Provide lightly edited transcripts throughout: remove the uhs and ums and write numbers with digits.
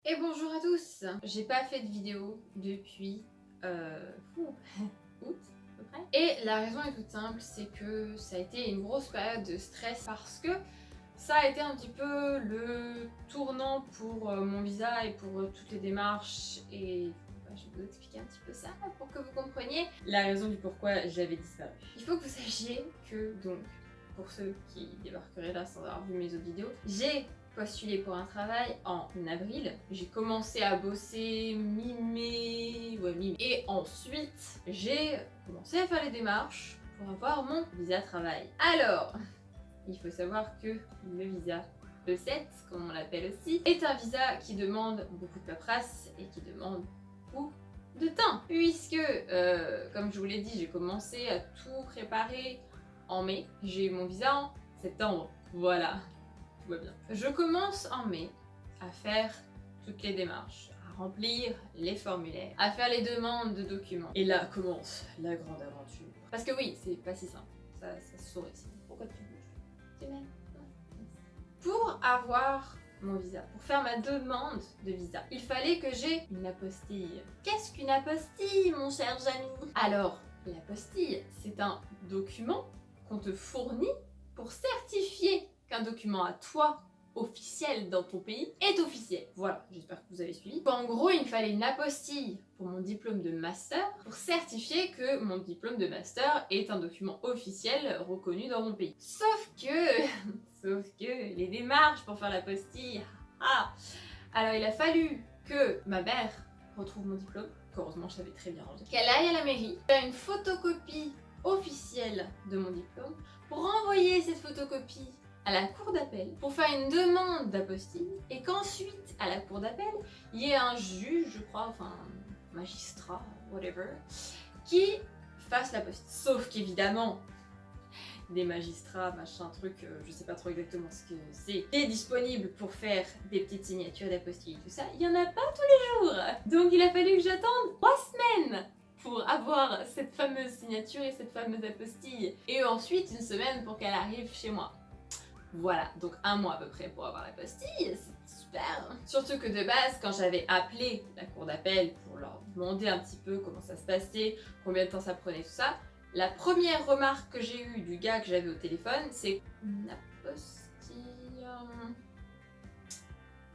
Et bonjour à tous. J'ai pas fait de vidéo depuis août à peu près. Et la raison est toute simple, c'est que ça a été une grosse période de stress parce que ça a été un petit peu le tournant pour mon visa et pour toutes les démarches et je vais vous expliquer un petit peu ça pour que vous compreniez la raison du pourquoi j'avais disparu. Il faut que vous sachiez que donc, pour ceux qui débarqueraient là sans avoir vu mes autres vidéos, j'ai postulé pour un travail en avril. J'ai commencé à bosser mi-mai, et ensuite j'ai commencé à faire les démarches pour avoir mon visa travail. Alors, il faut savoir que le visa E7, comme on l'appelle aussi, est un visa qui demande beaucoup de paperasse et qui demande beaucoup de temps. Puisque, comme je vous l'ai dit, j'ai commencé à tout préparer en mai. J'ai eu mon visa en septembre. Voilà, tout va bien. Je commence en mai à faire toutes les démarches, à remplir les formulaires, à faire les demandes de documents. Et là commence la grande aventure. Parce que oui, c'est pas si simple. Ça se saurait sinon. Pourquoi tu bouges? Pour avoir mon visa, pour faire ma demande de visa, il fallait que j'ai une apostille. Qu'est-ce qu'une apostille, mon cher ami? Alors, l'apostille, c'est un document qu'on te fournit pour certifier qu'un document à toi officiel dans ton pays est officiel. Voilà, j'espère que vous avez suivi. En gros, il me fallait une apostille pour mon diplôme de master pour certifier que mon diplôme de master est un document officiel reconnu dans mon pays. Sauf que les démarches pour faire l'apostille, alors il a fallu que ma mère retrouve mon diplôme, qu'heureusement je savais très bien ranger, qu'elle aille à la mairie, faire une photocopie officielle de mon diplôme pour envoyer cette photocopie à la cour d'appel pour faire une demande d'apostille et qu'ensuite à la cour d'appel il y ait un juge, je crois, enfin un magistrat, whatever, qui fasse l'apostille. Sauf qu'évidemment des magistrats, machin truc, je sais pas trop exactement ce que c'est, est disponible pour faire des petites signatures d'apostille et tout ça, il y en a pas tous les jours. Donc il a fallu que j'attende 3 semaines pour avoir cette fameuse signature et cette fameuse apostille. Et ensuite une semaine pour qu'elle arrive chez moi. Voilà, donc 1 mois à peu près pour avoir la pastille, c'est super. Surtout que de base, quand j'avais appelé la cour d'appel pour leur demander un petit peu comment ça se passait, combien de temps ça prenait, tout ça, la première remarque que j'ai eue du gars que j'avais au téléphone, c'est une apostille...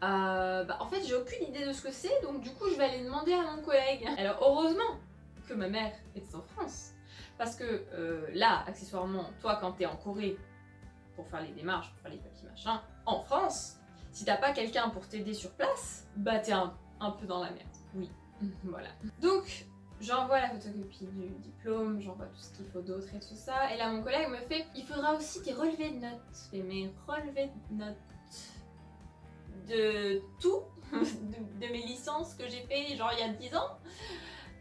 en fait, j'ai aucune idée de ce que c'est, donc du coup, je vais aller demander à mon collègue. Alors, heureusement que ma mère est en France, parce que là, accessoirement, toi, quand t'es en Corée, pour faire les démarches, pour faire les papiers machin, en France, si t'as pas quelqu'un pour t'aider sur place, bah t'es un peu dans la merde. Oui, voilà. Donc, j'envoie la photocopie du diplôme, j'envoie tout ce qu'il faut d'autre et tout ça, et là mon collègue me fait « Il faudra aussi tes relevés de notes. » Je fais « Mes relevés de notes de tout de mes licences que j'ai fait genre il y a 10 ans.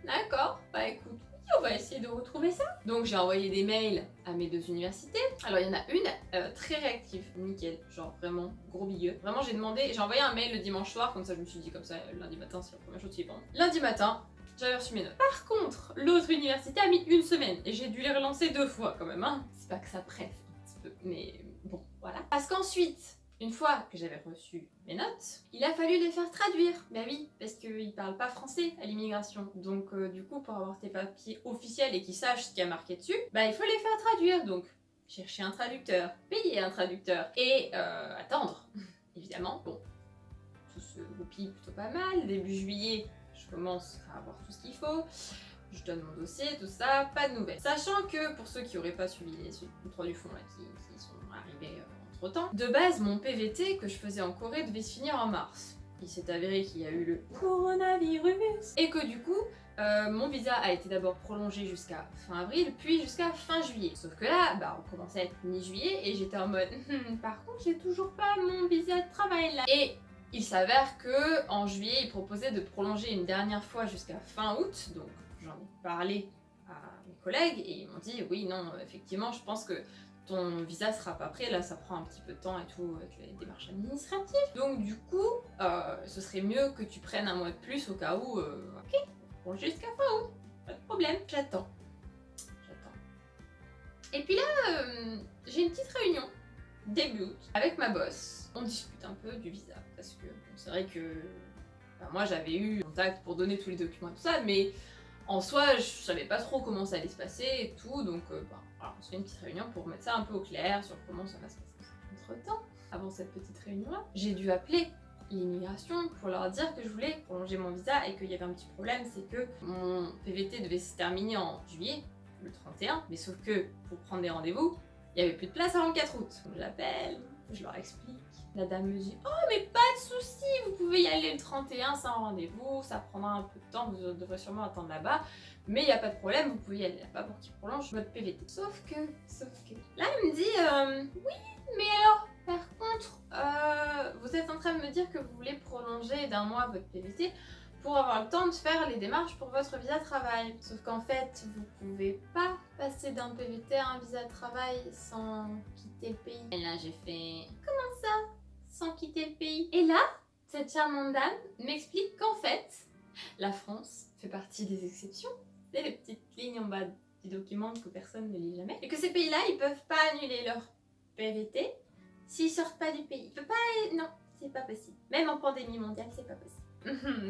D'accord, bah écoute, on va essayer de retrouver ça. Donc j'ai envoyé des mails à mes 2 universités. Alors il y en a une très réactive, nickel, genre vraiment gros bigueux. Vraiment j'ai envoyé un mail le dimanche soir, comme ça je me suis dit comme ça lundi matin c'est la première chose qui est bon. Lundi matin, j'avais reçu mes notes. Par contre, l'autre université a mis 1 semaine et j'ai dû les relancer 2 fois quand même, hein. C'est pas que ça presse un petit peu, mais bon, voilà. Parce qu'ensuite, une fois que j'avais reçu mes notes, il a fallu les faire traduire. Bah oui, parce qu'ils parlent pas français à l'immigration. Donc du coup, pour avoir tes papiers officiels et qu'ils sachent ce qu'il y a marqué dessus, bah il faut les faire traduire. Donc chercher un traducteur, payer un traducteur et attendre, évidemment. Bon, tout se goupille plutôt pas mal. Début juillet, je commence à avoir tout ce qu'il faut. Je donne mon dossier, tout ça, pas de nouvelles. Sachant que, pour ceux qui n'auraient pas suivi les contrôles du fond là, qui sont arrivés entre temps, de base, mon PVT que je faisais en Corée devait se finir en mars. Il s'est avéré qu'il y a eu le coronavirus et que du coup, mon visa a été d'abord prolongé jusqu'à fin avril, puis jusqu'à fin juillet. Sauf que là, bah, on commençait à être mi-juillet et j'étais en mode par contre, j'ai toujours pas mon visa de travail là. Et il s'avère que en juillet, ils proposaient de prolonger une dernière fois jusqu'à fin août, donc j'en ai parlé à mes collègues et ils m'ont dit oui, non, effectivement, je pense que ton visa sera pas prêt, là ça prend un petit peu de temps et tout avec les démarches administratives. Donc du coup, ce serait mieux que tu prennes 1 mois de plus au cas où, ok, bon, jusqu'à fin août, pas de problème, j'attends. Et puis là, j'ai une petite réunion, début août, avec ma boss. On discute un peu du visa, parce que bon, c'est vrai que Enfin, moi j'avais eu contact pour donner tous les documents et tout ça, mais en soi je savais pas trop comment ça allait se passer et tout, donc voilà, on se fait une petite réunion pour mettre ça un peu au clair sur comment ça va se passer. Entre temps, avant cette petite réunion là, j'ai dû appeler l'immigration pour leur dire que je voulais prolonger mon visa et qu'il y avait un petit problème, c'est que mon PVT devait se terminer en juillet, le 31, mais sauf que pour prendre des rendez-vous, il n'y avait plus de place avant le 4 août. Donc j'appelle, je leur explique. La dame me dit « Oh mais pas de souci, vous pouvez y aller le 31 sans rendez-vous, ça prendra un peu de temps, vous devrez sûrement attendre là-bas, mais il n'y a pas de problème, vous pouvez y aller là-bas pour qu'ils prolongent votre PVT. » Sauf que, là elle me dit « Oui, mais alors, par contre, vous êtes en train de me dire que vous voulez prolonger d'1 mois votre PVT pour avoir le temps de faire les démarches pour votre visa de travail. Sauf qu'en fait, vous pouvez pas passer d'un PVT à un visa de travail sans quitter le pays. » Et là j'ai fait « Comment ça ? Sans quitter le pays ?» Et là, cette charmante dame m'explique qu'en fait, la France fait partie des exceptions. C'est les petites lignes en bas du document que personne ne lit jamais. Et que ces pays-là, ils peuvent pas annuler leur PVT s'ils sortent pas du pays. Ils peuvent pas... Non, c'est pas possible. Même en pandémie mondiale, c'est pas possible.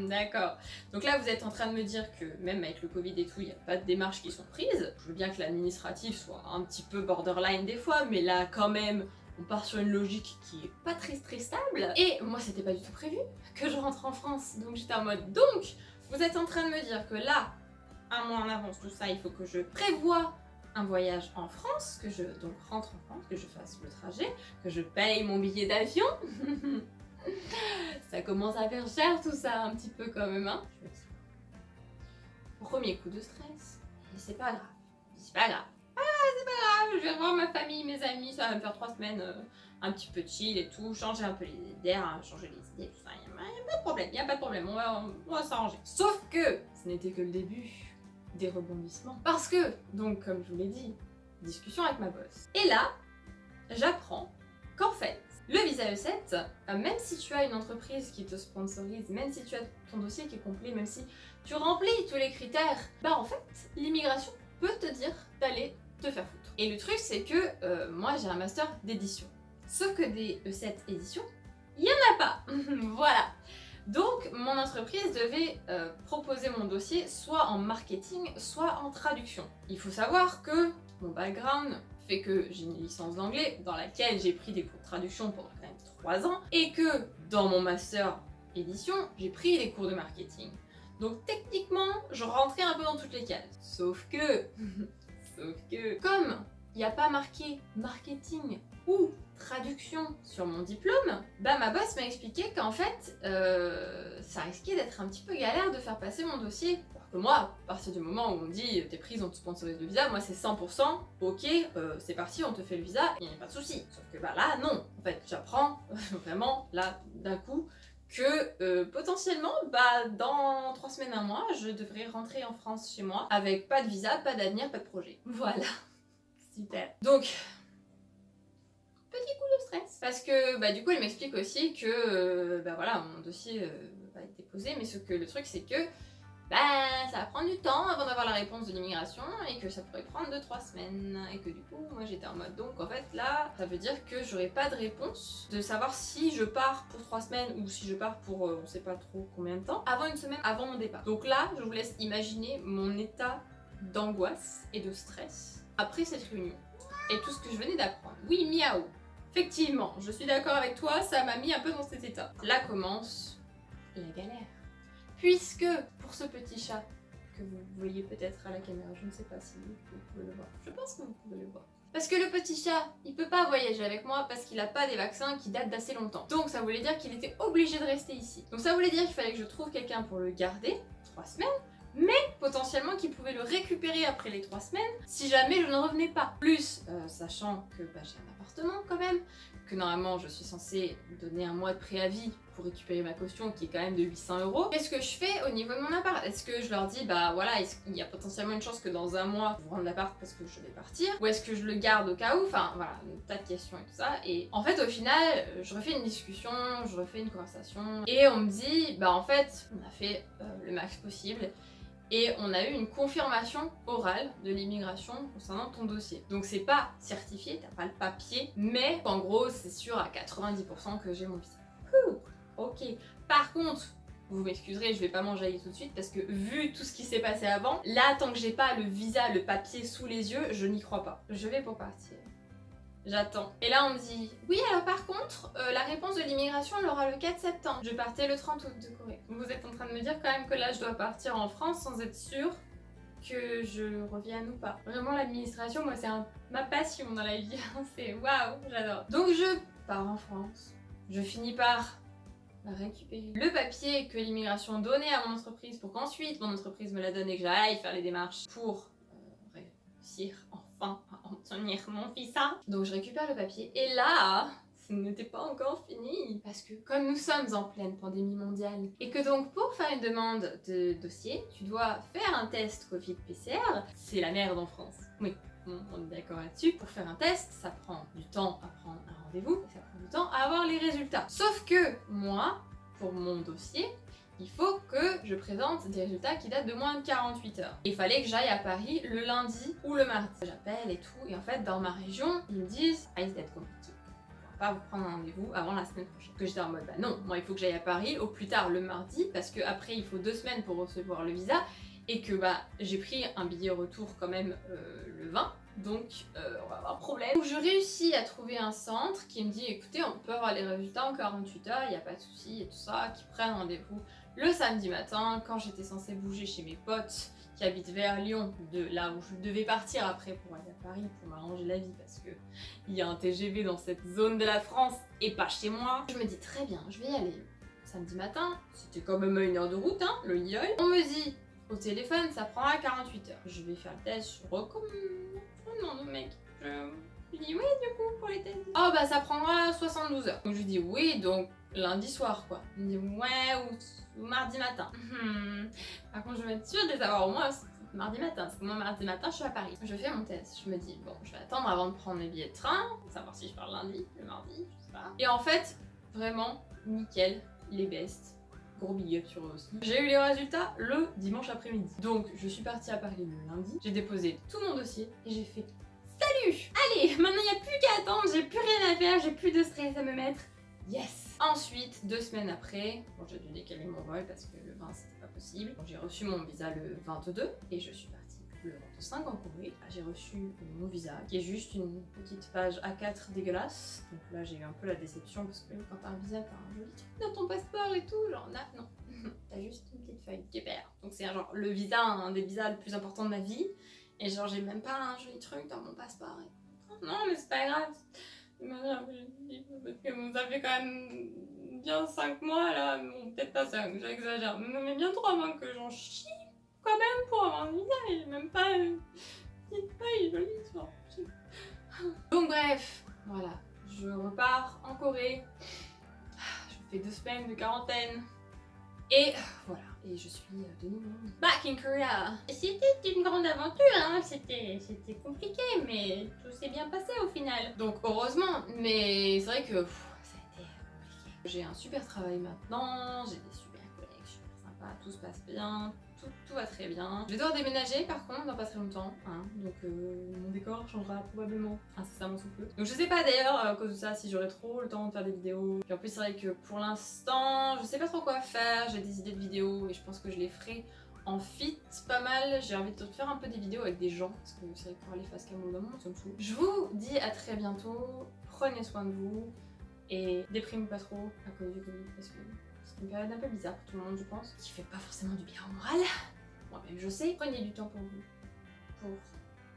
D'accord. Donc là, vous êtes en train de me dire que même avec le Covid et tout, il n'y a pas de démarches qui sont prises. Je veux bien que l'administratif soit un petit peu borderline des fois, mais là, quand même, on part sur une logique qui est pas très stable. Et moi, c'était pas du tout prévu que je rentre en France. Donc j'étais en mode, donc, vous êtes en train de me dire que là, 1 mois en avance, tout ça, il faut que je prévoie un voyage en France, que je donc rentre en France, que je fasse le trajet, que je paye mon billet d'avion. Ça commence à faire cher tout ça, un petit peu quand même, hein. Je me dis, premier coup de stress, mais c'est pas grave, c'est pas grave. Ah, c'est pas grave, je vais voir ma famille, mes amis, ça va me faire 3 semaines un petit peu chill et tout, changer un peu d'air, hein, changer les idées, tout ça, y a pas de problème, on va s'arranger. Sauf que ce n'était que le début des rebondissements. Parce que, donc comme je vous l'ai dit, discussion avec ma boss. Et là, j'apprends qu'en fait, le visa E7, même si tu as une entreprise qui te sponsorise, même si tu as ton dossier qui est complet, même si tu remplis tous les critères, bah en fait, l'immigration peut te dire d'aller te faire foutre. Et le truc, c'est que moi, j'ai un master d'édition. Sauf que des E7 éditions, il n'y en a pas. Voilà. Donc, mon entreprise devait proposer mon dossier soit en marketing, soit en traduction. Il faut savoir que mon background fait que j'ai une licence d'anglais dans laquelle j'ai pris des cours de traduction pendant quand même 3 ans et que dans mon master édition, j'ai pris des cours de marketing. Donc techniquement, je rentrais un peu dans toutes les cases. Sauf que, comme il n'y a pas marqué marketing ou traduction sur mon diplôme, bah ma boss m'a expliqué qu'en fait, ça risquait d'être un petit peu galère de faire passer mon dossier. Alors que moi, à partir du moment où on me dit t'es prise, on te sponsorise le visa, moi c'est 100%, ok, c'est parti, on te fait le visa, il n'y a pas de souci. Sauf que bah là, non. En fait, j'apprends vraiment, là, d'un coup, que potentiellement, bah dans 3 semaines, 1 mois, je devrais rentrer en France chez moi avec pas de visa, pas d'avenir, pas de projet. Voilà. Super. Donc, petit coup de stress. Parce que bah du coup elle m'explique aussi que bah voilà mon dossier va être déposé, mais ce que le truc c'est que bah ça va prendre du temps avant d'avoir la réponse de l'immigration et que ça pourrait prendre 2-3 semaines et que du coup moi j'étais en mode donc en fait là ça veut dire que j'aurai pas de réponse de savoir si je pars pour 3 semaines ou si je pars pour on sait pas trop combien de temps avant une semaine avant mon départ. Donc là je vous laisse imaginer mon état d'angoisse et de stress après cette réunion et tout ce que je venais d'apprendre. Oui, miaou. Effectivement, je suis d'accord avec toi, ça m'a mis un peu dans cet état. Là commence la galère. Puisque, pour ce petit chat, que vous voyez peut-être à la caméra, je ne sais pas si vous pouvez le voir. Je pense que vous pouvez le voir. Parce que le petit chat, il peut pas voyager avec moi parce qu'il a pas des vaccins qui datent d'assez longtemps. Donc ça voulait dire qu'il était obligé de rester ici. Donc ça voulait dire qu'il fallait que je trouve quelqu'un pour le garder 3 semaines, mais potentiellement qu'il pouvait le récupérer après les 3 semaines si jamais je ne revenais pas. Plus, sachant que bah, j'ai un appartement quand même, que normalement je suis censée donner 1 mois de préavis pour récupérer ma caution qui est quand même de 800 €. Qu'est-ce que je fais au niveau de mon appart? Est-ce que je leur dis bah voilà, est-ce qu'il y a potentiellement une chance que dans 1 mois je vous rende l'appart parce que je vais partir? Ou est-ce que je le garde au cas où? Enfin voilà, un tas de questions et tout ça. Et en fait au final, je refais une discussion, je refais une conversation et on me dit bah en fait on a fait le max possible. Et on a eu une confirmation orale de l'immigration concernant ton dossier. Donc c'est pas certifié, t'as pas le papier, mais en gros c'est sûr à 90% que j'ai mon visa. Ok. Par contre, Vous m'excuserez, je vais pas m'enjailler tout de suite parce que vu tout ce qui s'est passé avant, là tant que j'ai pas le visa, le papier sous les yeux, je n'y crois pas. Je vais pour partir. J'attends. Et là on me dit, oui alors par contre, la réponse de l'immigration elle aura le 4 septembre. Je partais le 30 août de Corée. Vous êtes en train de me dire quand même que là je dois partir en France sans être sûre que je revienne ou pas. Vraiment l'administration, moi c'est ma passion dans la vie. C'est waouh, j'adore. Donc je pars en France. Je finis par récupérer le papier que l'immigration donnait à mon entreprise pour qu'ensuite mon entreprise me la donne et que j'aille faire les démarches pour réussir enfin à obtenir mon visa. Donc je récupère le papier et là, ce n'était pas encore fini parce que comme nous sommes en pleine pandémie mondiale et que donc pour faire une demande de dossier, tu dois faire un test Covid-PCR, c'est la merde en France. Oui. On est d'accord là-dessus. Pour faire un test, ça prend du temps à prendre un rendez-vous et ça prend du temps à avoir les résultats. Sauf que moi, pour mon dossier, il faut que je présente des résultats qui datent de moins de 48 heures. Il fallait que j'aille à Paris le lundi ou le mardi. J'appelle et tout, et en fait, dans ma région, ils me disent « Ah, il va être compliqué. On va pas vous prendre un rendez-vous avant la semaine prochaine. » Que j'étais en mode « Bah non, moi il faut que j'aille à Paris au plus tard le mardi, parce qu'après il faut 2 semaines pour recevoir le visa. » Et que bah j'ai pris un billet retour quand même le 20, donc on va avoir un problème. Donc je réussis à trouver un centre qui me dit écoutez on peut avoir les résultats en 48 heures, il n'y a pas de souci et tout ça, qui prennent rendez-vous le samedi matin quand j'étais censée bouger chez mes potes qui habitent vers Lyon, de là où je devais partir après pour aller à Paris pour m'arranger la vie parce que il y a un TGV dans cette zone de la France et pas chez moi. Je me dis très bien, je vais y aller samedi matin, c'était quand même à 1 heure de route, hein, le yol. On me dit au téléphone, ça prendra 48 heures. Je vais faire le test, je recommande. Oh non, le mec. Je dis oui, du coup, pour les tests. Oh bah ça prendra 72 heures. Donc je lui dis oui, donc lundi soir quoi. Il me dit ouais, ou mardi matin. Par contre, je vais être sûre de les avoir au moins mardi matin, parce que moi mardi matin je suis à Paris. Je fais mon test, je me dis bon, je vais attendre avant de prendre mes billets de train, savoir si je pars lundi, le mardi, je sais pas. Et en fait, vraiment, nickel, les bestes. Gros big up sur eux aussi. J'ai eu les résultats le dimanche après-midi. Donc je suis partie à Paris le lundi, j'ai déposé tout mon dossier et j'ai fait salut! Allez, maintenant il n'y a plus qu'à attendre, j'ai plus rien à faire, j'ai plus de stress à me mettre. Yes! Ensuite, 2 semaines après, bon, j'ai dû décaler mon vol parce que le 20 c'était pas possible. J'ai reçu mon visa le 22 et je suis partie le 25 en Corée. J'ai reçu mon visa qui est juste une petite page A4 dégueulasse. Donc là j'ai eu un peu la déception parce que quand t'as un visa t'as un joli truc dans ton passeport et tout. Genre là non, t'as juste une petite feuille qui perd. Donc c'est genre le visa, un des visas le plus important de ma vie. Et genre j'ai même pas un joli truc dans mon passeport. Et... non mais c'est pas grave. C'est pas grave, parce que ça fait quand même bien 5 mois là. Bon peut-être pas 5, j'exagère. Mais bien 3 mois que j'en chie. Quand même pour avoir un visa, il est même pas une petite feuille jolie. Donc bref, voilà, je repars en Corée, je fais 2 semaines de quarantaine et voilà, et je suis de nouveau back in Korea. C'était une grande aventure, hein. C'était compliqué mais tout s'est bien passé au final. Donc heureusement, mais c'est vrai que ça a été compliqué. J'ai un super travail maintenant, j'ai des super collègues super sympas, tout se passe bien. Tout va très bien. Je vais devoir déménager par contre dans pas très longtemps, hein, donc mon décor changera probablement incessamment sous peu. Donc je sais pas d'ailleurs à cause de ça si j'aurai trop le temps de faire des vidéos. Puis en plus c'est vrai que pour l'instant je sais pas trop quoi faire, j'ai des idées de vidéos et je pense que je les ferai en fit pas mal. J'ai envie de faire un peu des vidéos avec des gens parce que c'est vrai que pour aller face cam au moment ça me saoule. Je vous dis à très bientôt, prenez soin de vous et déprimez pas trop à cause du Covid parce que c'est une période un peu bizarre pour tout le monde, je pense, qui fait pas forcément du bien au moral. Moi-même, je sais. Prenez du temps pour vous, pour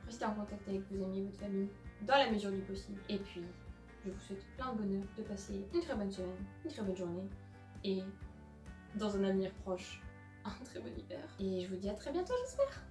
rester en contact avec vos amis, votre famille, dans la mesure du possible. Et puis, je vous souhaite plein de bonheur, de passer une très bonne semaine, une très bonne journée, et dans un avenir proche, un très bon hiver. Et je vous dis à très bientôt, j'espère.